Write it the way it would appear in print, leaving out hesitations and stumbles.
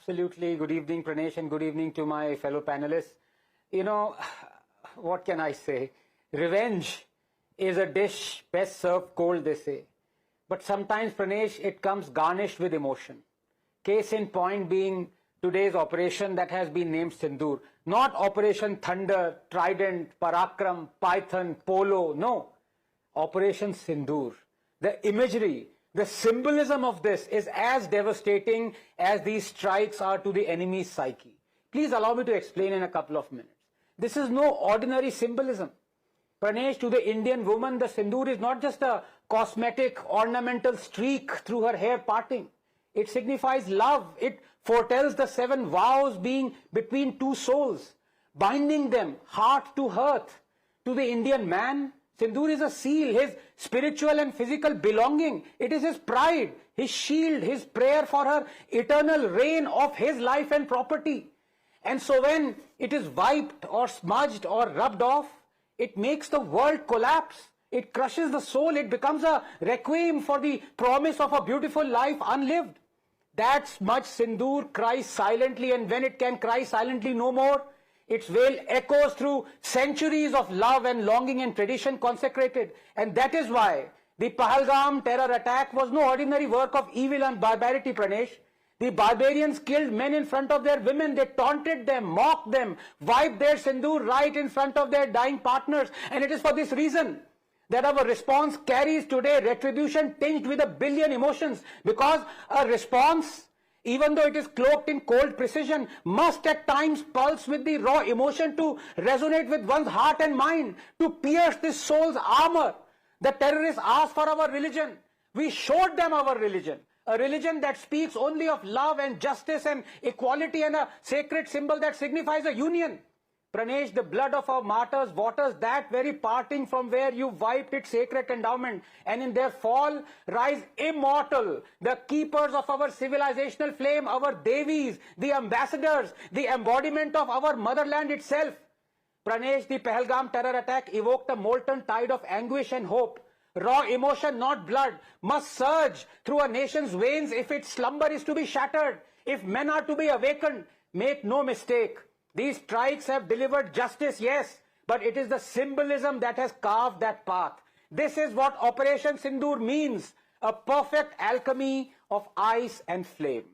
Absolutely. Good evening, Pranesh, and good evening to my fellow panelists. You know, what can I say? Revenge is a dish best served cold, they say. But sometimes, Pranesh, it comes garnished with emotion. Case in point being today's operation that has been named Sindoor. Not Operation Thunder, Trident, Parakram, Python, Polo, no. Operation Sindoor. The imagery, the symbolism of this is as devastating as these strikes are to the enemy's psyche. Please allow me to explain in a couple of minutes. This is no ordinary symbolism. Pranesh, to the Indian woman, the Sindoor is not just a cosmetic, ornamental streak through her hair parting. It signifies love. It foretells the 7 vows being between two souls, binding them heart to hearth. To the Indian man, Sindoor is a seal, his spiritual and physical belonging. It is his pride, his shield, his prayer for her eternal reign of his life and property. And so when it is wiped or smudged or rubbed off, it makes the world collapse. It crushes the soul. It becomes a requiem for the promise of a beautiful life unlived. That smudged Sindoor cries silently, and when it can cry silently no more, its wail echoes through centuries of love and longing and tradition consecrated. And that is why the Pahalgam terror attack was no ordinary work of evil and barbarity, Pranesh. The barbarians killed men in front of their women. They taunted them, mocked them, wiped their Sindoor right in front of their dying partners. And it is for this reason that our response carries today retribution tinged with 1 billion emotions. Because a response, even though it is cloaked in cold precision, must at times pulse with the raw emotion to resonate with one's heart and mind, to pierce this soul's armor. The terrorists asked for our religion. We showed them our religion. A religion that speaks only of love and justice and equality, and a sacred symbol that signifies a union. Pranesh, the blood of our martyrs waters that very parting from where you wiped its sacred endowment, and in their fall rise immortal, the keepers of our civilizational flame, our Devis, the ambassadors, the embodiment of our motherland itself. Pranesh, the Pahalgam terror attack evoked a molten tide of anguish and hope. Raw emotion, not blood, must surge through a nation's veins if its slumber is to be shattered, if men are to be awakened. Make no mistake, these strikes have delivered justice, yes, but it is the symbolism that has carved that path. This is what Operation Sindoor means, a perfect alchemy of ice and flame.